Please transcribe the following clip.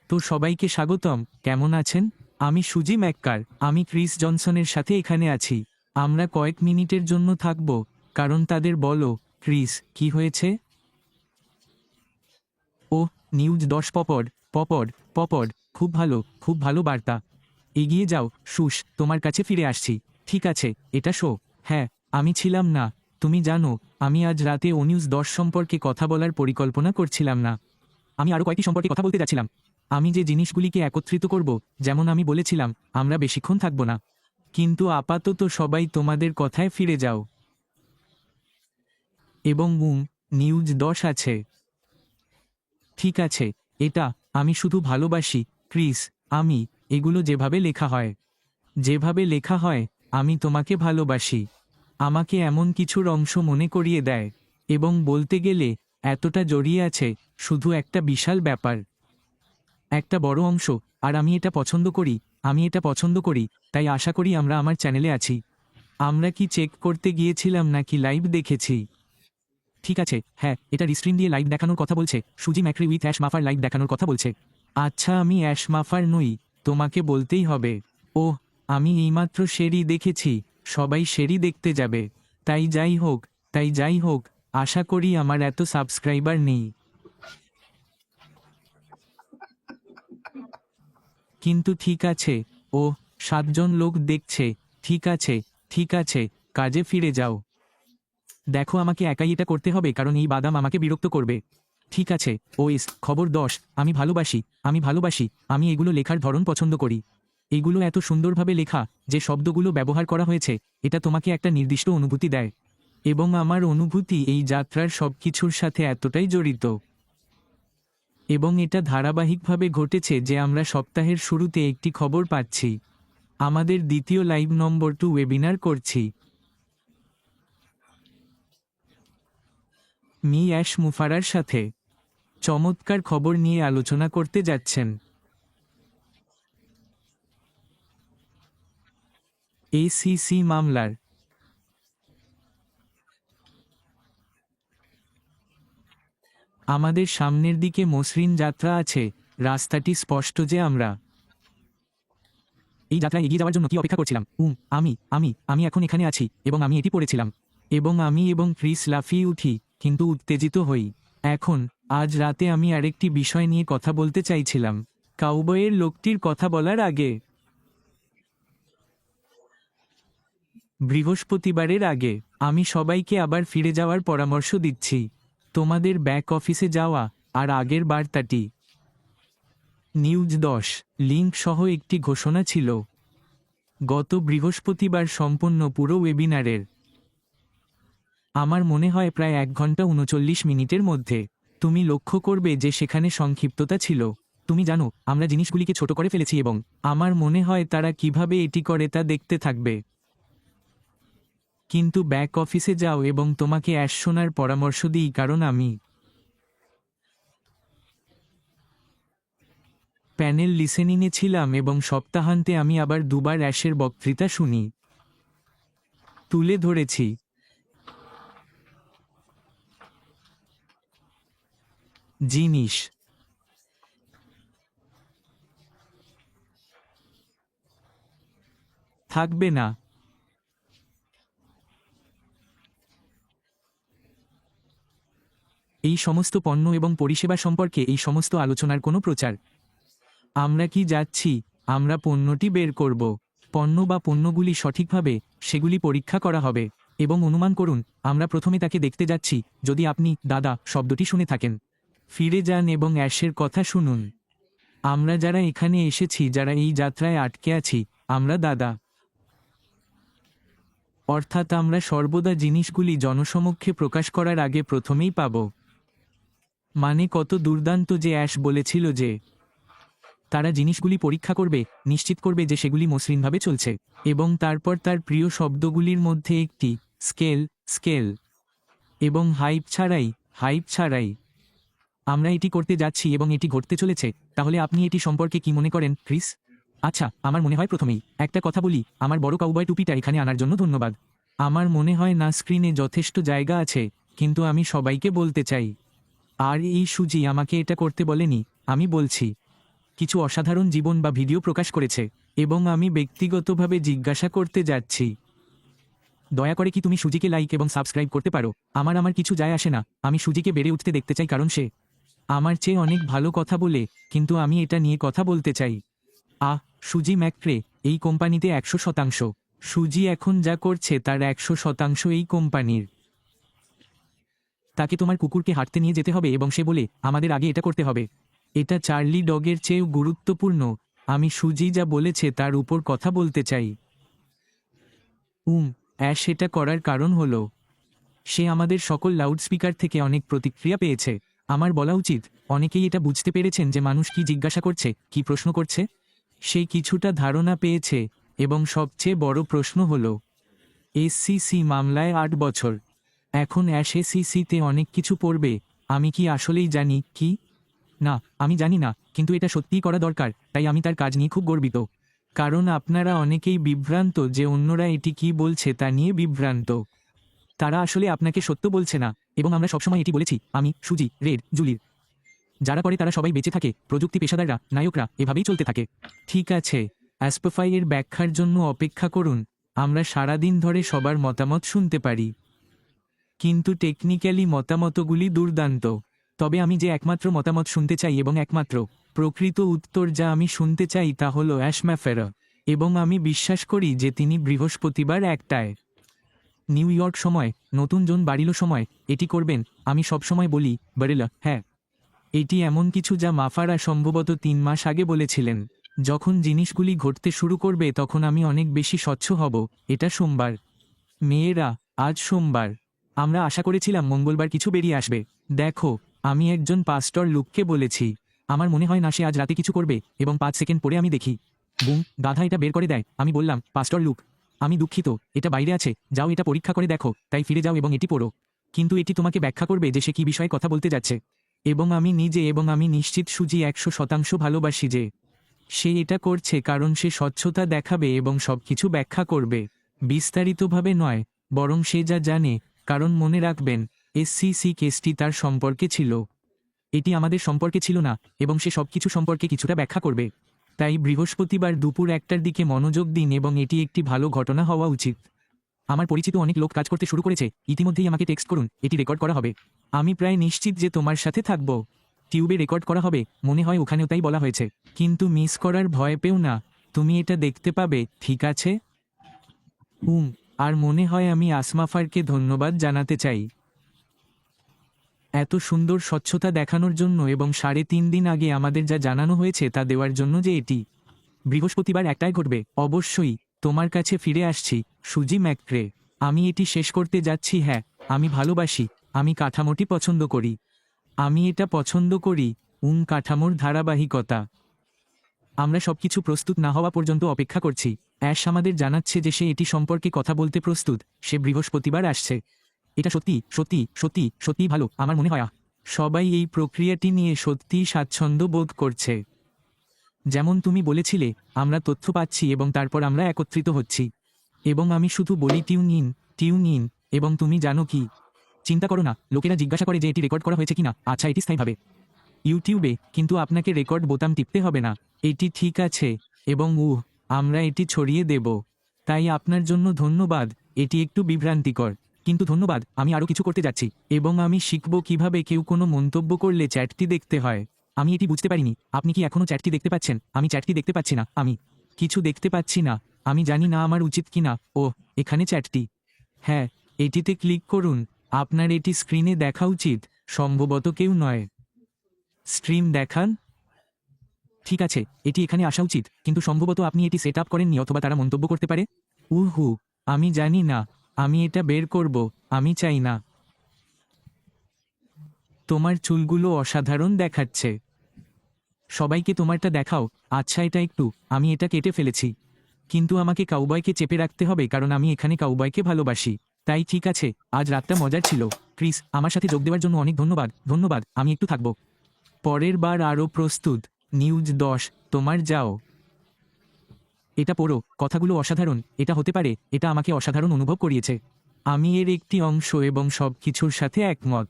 তো সবাইকে স্বাগতম। কেমন আছেন? আমি সুজি ম্যাককার। আমি ক্রিস জনসনের সাথে এখানে আছি। আমরা কয়েক মিনিটের জন্য থাকব, কারণ তাদের বলো। ক্রিস, কি হয়েছে? ও, নিউজ 10 পপড পপড পপড। খুব ভালো বার্তা। এগিয়ে যাও সুস, তোমার কাছে ফিরে আসছি। ঠিক আছে, এটা শো। হ্যাঁ, আমি ছিলাম না। তুমি জানো, আমি আজ রাতে ও নিউজ 10 সম্পর্কে কথা বলার পরিকল্পনা করছিলাম না। আমি আরও কয়েকটি সম্পর্কে কথা বলতে যাচ্ছিলাম। আমি যে জিনিসগুলিকে একত্রিত করব, যেমন আমি বলেছিলাম, আমরা বেশিক্ষণ থাকব না। কিন্তু আপাতত সবাই তোমাদের কথায় ফিরে যাও। এবং নিউজ 10 আছে। ঠিক আছে, এটা আমি শুধু ভালোবাসি ক্রিস। আমি এগুলো যেভাবে লেখা হয়, যেভাবে লেখা হয়, আমি তোমাকে ভালোবাসি। আমাকে এমন কিছুর অংশ মনে করিয়ে দেয়। এবং বলতে গেলে এতটা জড়িয়ে আছে, শুধু একটা বিশাল ব্যাপার, একটা বড় অংশ। আর আমি এটা পছন্দ করি। তাই আশা করি আমরা আমার চ্যানেলে আছি। আমরা কি চেক করতে গিয়েছিলাম নাকি লাইভ দেখেছি? ঠিক আছে, হ্যাঁ, এটা রিস্ট্রিম দিয়ে লাইভ দেখানোর কথা বলছে। সুজি ম্যাক্রি উইথ অ্যাশ মাফার লাইভ দেখানোর কথা বলছে। আচ্ছা, আমি অ্যাশ মাফার নই, তোমাকে বলতেই হবে। ওহ, আমি এইমাত্র শেরি দেখেছি। সবাই শেরি দেখতে যাবে। তাই যাই হোক, আশা করি আমার এত সাবস্ক্রাইবার নেই। কিন্তু ঠিক আছে। ও, 7 জন লোক দেখছে। ঠিক আছে, কাজে ফিরে যাও। দেখো, আমাকে একাই এটা করতে হবে, কারণ এই বাদাম আমাকে বিরক্ত করবে। ঠিক আছে, ওএস খবর 10। আমি ভালোবাসি। আমি এগুলো লেখার ধরন পছন্দ করি। এগুলো এত সুন্দরভাবে লেখা, যে শব্দগুলো ব্যবহার করা হয়েছে, এটা তোমাকে একটা নির্দিষ্ট অনুভূতি দেয়। এবং আমার অনুভূতি এই যাত্রার সবকিছুর সাথে এতটাই জড়িত। এবং এটা ধারাবাহিকভাবে ঘটেছে যে আমরা সপ্তাহের শুরুতে একটি খবর পাচ্ছি। আমাদের দ্বিতীয় লাইভ নম্বর 2 ওয়েবিনার করছি। মি অ্যাশ মুফারার সাথে চমৎকার খবর নিয়ে আলোচনা করতে যাচ্ছেন। এসিসি মামলার আমাদের সামনের দিকে মসৃণ যাত্রা আছে। রাস্তাটি স্পষ্ট যে আমরা এই যাত্রায় এগিয়ে যাওয়ার জন্য কি অপেক্ষা করছিলাম। আমি এখন এখানে আছি, এবং আমি এটি পড়েছিলাম। এবং আমি এবং ক্রিস লাফিয়ে উঠি, কিন্তু উত্তেজিত হই। এখন, আজ রাতে আমি আরেকটি বিষয় নিয়ে কথা বলতে চাইছিলাম। কাউবয়ের লোকটির কথা বলার আগে, বৃহস্পতিবারের আগে, আমি সবাইকে আবার ফিরে যাওয়ার পরামর্শ দিচ্ছি। তোমাদের ব্যাক অফিসে যাওয়া আর আগের বার্তাটি। নিউজ 10 লিঙ্ক সহ একটি ঘোষণা ছিল। গত বৃহস্পতিবার সম্পন্ন পুরো ওয়েবিনারের, আমার মনে হয় প্রায় 1 ঘন্টা 39 মিনিটের মধ্যে। তুমি লক্ষ্য করবে যে সেখানে সংক্ষিপ্ততা ছিল। তুমি জানো, আমরা জিনিসগুলিকে ছোট করে ফেলেছি, এবং আমার মনে হয় তারা কিভাবে এটি করে তা দেখতে থাকবে। কিন্তু ব্যাক অফিসে যাও এবং তোমাকে অ্যাশ শোনার পরামর্শ দিই, কারণ আমি প্যানেল লিসেনিংয়ে ছিলাম এবং সপ্তাহান্তে আমি আবার 2বার অ্যাশের বক্তৃতা শুনি। তুলে ধরেছি। জিনিস থাকবে না। এই সমস্ত পণ্য এবং পরিষেবা সম্পর্কে এই সমস্ত আলোচনার কোনো প্রচার। আমরা কি যাচ্ছি? আমরা পণ্যটি বের করব। পণ্য বা পণ্যগুলি সঠিকভাবে, সেগুলি পরীক্ষা করা হবে। এবং অনুমান করুন, আমরা প্রথমে তাকে দেখতে যাচ্ছি। যদি আপনি দাদা শব্দটি শুনে থাকেন, ফিরে যান এবং অ্যাশের কথা শুনুন। আমরা যারা এখানে এসেছি, যারা এই যাত্রায় আটকে আছি, আমরা দাদা। অর্থাৎ আমরা সর্বদা জিনিসগুলি জনসমক্ষে প্রকাশ করার আগে প্রথমেই পাব। মানে কত দুর্দান্ত যে অ্যাশ বলেছিল যে তারা জিনিসগুলি পরীক্ষা করবে, নিশ্চিত করবে যে সেগুলি মসৃণভাবে চলছে। এবং তারপর তার প্রিয় শব্দগুলির মধ্যে একটি, স্কেল। এবং হাইপ ছাড়াই আমরা এটি করতে যাচ্ছি এবং এটি ঘটতে চলেছে। তাহলে আপনি এটি সম্পর্কে কি মনে করেন, ক্রিস? আচ্ছা, আমার মনে হয় প্রথমেই একটা কথা বলি। আমার বড় কাউবয় টুপিটা এখানে আনার জন্য ধন্যবাদ। আমার মনে হয় না স্ক্রিনে যথেষ্ট জায়গা আছে, কিন্তু আমি সবাইকে বলতে চাই। আর এই সুজি আমাকে এটা করতে বলেনি, আমি বলছি। কিছু অসাধারণ জীবন বা ভিডিও প্রকাশ করেছে, এবং আমি ব্যক্তিগতভাবে জিজ্ঞাসা করতে যাচ্ছি, দয়া করে কি তুমি সুজিকে লাইক এবং সাবস্ক্রাইব করতে পারো? আমার কিছু যায় আসে না, আমি সুজিকে বেড়ে উঠতে দেখতে চাই কারণ সে আমার চেয়ে অনেক ভালো কথা বলে, কিন্তু আমি এটা নিয়ে কথা বলতে চাই। সুজি ম্যাকক্রে, এই কোম্পানিতে 100%। সুজি এখন যা করছে তার 100% এই কোম্পানির। তাকে তোমার কুকুরকে হাঁটতে নিয়ে যেতে হবে এবং সে বলে আমাদের আগে এটা করতে হবে। এটা চার্লি ডগের চেয়েও গুরুত্বপূর্ণ। আমি সুজি যা বলেছে তার উপর কথা বলতে চাই। অ্যাশ এটা করার কারণ হলো সে আমাদের সকল লাউডস্পিকার থেকে অনেক প্রতিক্রিয়া পেয়েছে। আমার বলা উচিত, অনেকেই এটা বুঝতে পেরেছেন যে মানুষ কি জিজ্ঞাসা করছে, কি প্রশ্ন করছে। সেই কিছুটা ধারণা পেয়েছে, এবং সবচেয়ে বড় প্রশ্ন হল এসসিসি মামলায় 8 বছর। এখন অ্যাশ এসসিসিতে অনেক কিছু পড়বে। আমি কি আসলেই জানি কি না? আমি জানি না, কিন্তু এটা সত্যিই করা দরকার, তাই আমি তার কাজ নিয়ে খুব গর্বিত। কারণ আপনারা অনেকেই বিভ্রান্ত যে অন্যরা এটি কি বলছে তা নিয়ে বিভ্রান্ত। তারা আসলে আপনাকে সত্য বলছে না, এবং আমরা সবসময় এটি বলেছি, আমি, সুজি, রেড, জুলির। যারা করে তারা সবাই বেঁচে থাকে, প্রযুক্তি পেশাদাররা, নায়করা, এভাবেই চলতে থাকে। ঠিক আছে, অ্যাসপফাই এর ব্যাখ্যার জন্য অপেক্ষা করুন। আমরা সারাদিন ধরে সবার মতামত শুনতে পারি, কিন্তু টেকনিক্যালি মতামতগুলি দুর্দান্ত। তবে আমি যে একমাত্র মতামত শুনতে চাই এবং একমাত্র প্রকৃত উত্তর যা আমি শুনতে চাই তা হল অ্যাশ ম্যাফেরা, এবং আমি বিশ্বাস করি যে তিনি বৃহস্পতিবার 1টায় নিউ ইয়র্ক সময়, নতুন জন বাড়িল সময় এটি করবেন। আমি সবসময় বলি, বারেলা, হ্যাঁ, এটি এমন কিছু যা মাফারা সম্ভবত 3 মাস আগে বলেছিলেন। যখন জিনিসগুলি ঘটতে শুরু করবে তখন আমি অনেক বেশি স্বচ্ছ হব। এটা সোমবার, মেয়েরা, আজ সোমবার। আমরা আশা করেছিলাম মঙ্গলবার কিছু বেরিয়ে আসবে। দেখো, আমি একজন পাস্টর লুককে বলেছি, আমার মনে হয় না সে আজ রাতে কিছু করবে, এবং 5 সেকেন্ড পরে আমি দেখি, বুম, গাধা এটা বের করে দেয়। আমি বললাম, পাস্টর লুক, আমি দুঃখিত, এটা বাইরে আছে, যাও এটা পরীক্ষা করে দেখো, তাই ফিরে যাও এবং এটি পড়ো। কিন্তু এটি তোমাকে ব্যাখ্যা করবে যে সে কি বিষয়ে কথা বলতে যাচ্ছে। এবং আমি নিজে, এবং আমি নিশ্চিত সুজি 100% ভালোবাসি যে সে এটা করছে কারণ সে স্বচ্ছতা দেখাবে এবং সবকিছু ব্যাখ্যা করবে, বিস্তারিতভাবে নয়, বরং সে যা জানে। কারণ মনে রাখবেন, এসসিসি কেসটি তার সম্পর্কে ছিল, এটি আমাদের সম্পর্কে ছিল না, এবং সে সবকিছু সম্পর্কে কিছুটা ব্যাখ্যা করবে। তাই বৃহস্পতিবার দুপুর 1টার দিকে মনোযোগ দিন, এবং এটি একটি ভালো ঘটনা হওয়া উচিত। আমার পরিচিত অনেক লোক কাজ করতে শুরু করেছে, ইতিমধ্যেই আমাকে টেক্সট করুন, এটি রেকর্ড করা হবে। আমি প্রায় নিশ্চিত যে তোমার সাথে থাকব। টিউবে রেকর্ড করা হবে, মনে হয় ওখানেও তাই বলা হয়েছে। কিন্তু মিস করার ভয় পেও না, তুমি এটা দেখতে পাবে, ঠিক আছে? আর মনে হয় আমি আসমাফারকে ধন্যবাদ জানাতে চাই এত সুন্দর স্বচ্ছতা দেখানোর জন্য, এবং 3.5 দিন আগে আমাদের যা জানানো হয়েছে তা দেওয়ার জন্য যে এটি বৃহস্পতিবার 1টায় ঘটবে। অবশ্যই, তোমার কাছে ফিরে আসছি, সুজি ম্যাকক্রে। আমি এটি শেষ করতে যাচ্ছি। হ্যাঁ, আমি ভালোবাসি, আমি কাঠামোটি পছন্দ করি, আমি এটা পছন্দ করি, কাঠামোর ধারাবাহিকতা। আমরা সবকিছু প্রস্তুত না হওয়া পর্যন্ত অপেক্ষা করছি। অ্যাশ আমাদের জানাচ্ছে যে সে এটি সম্পর্কে কথা বলতে প্রস্তুত, সে বৃহস্পতিবার আসছে। এটা সত্যি সত্যি সত্যি সত্যি ভালো। আমার মনে হয় সবাই এই প্রক্রিয়াটি নিয়ে সত্যিই স্বাচ্ছন্দ্য বোধ করছে। যেমন তুমি বলেছিলে, আমরা তথ্য পাচ্ছি এবং তারপর আমরা একত্রিত হচ্ছি। এবং আমি শুধু বলি টিউন ইন, এবং তুমি জানো কি, চিন্তা করো না, লোকেরা জিজ্ঞাসা করে যে এটি রেকর্ড করা হয়েছে কিনা। আচ্ছা, এটি স্থায়ীভাবে ইউটিউবে, কিন্তু আপনাকে রেকর্ড বোতাম টিপতে হবে না। এটি ঠিক আছে, এবং আমরা এটি ছড়িয়ে দেব। তাই আপনার জন্য ধন্যবাদ। এটি একটু বিভ্রান্তিকর, কিন্তু ধন্যবাদ। আমি আরও কিছু করতে যাচ্ছি, এবং আমি শিখব কিভাবে কেউ কোনো মন্তব্য করলে চ্যাটটি দেখতে হয়। আমি এটি বুঝতে পারিনি। আপনি কি এখনও চ্যাটটি দেখতে পাচ্ছেন? আমি চ্যাটটি দেখতে পাচ্ছি না, আমি কিছু দেখতে পাচ্ছি না। আমি জানি না আমার উচিত কিনা। এখানে চ্যাটটি। হ্যাঁ, এটিতে ক্লিক করুন। আপনার এটি স্ক্রিনে দেখা উচিত, সম্ভবত কেউ নয়। স্ট্রিম দেখান। ঠিক আছে, এটি এখানে আসা উচিত, কিন্তু সম্ভবত আপনি এটি সেট আপ করেননি, অথবা তারা মন্তব্য করতে পারে। আমি জানি না। আমি এটা বের করব। আমি চাই না। তোমার চুলগুলো অসাধারণ দেখাচ্ছে। সবাইকে তোমারটা দেখাও। আচ্ছা, এটা একটু, আমি এটা কেটে ফেলেছি, কিন্তু আমাকে কাউবয়কে চেপে রাখতে হবে কারণ আমি এখানে কাউবয়কে ভালোবাসি। তাই ঠিক আছে, আজ রাতটা মজার ছিল। ক্রিস, আমার সাথে যোগ দেওয়ার জন্য অনেক ধন্যবাদ। ধন্যবাদ, আমি একটু থাকব। পরের বার আরও প্রস্তুত। নিউজ 10, তোমার যাও। এটা পড়ো, কথাগুলো অসাধারণ। এটা হতে পারে, এটা আমাকে অসাধারণ অনুভব করিয়েছে। আমি এর একটি অংশ এবং সব কিছুর সাথে একমত।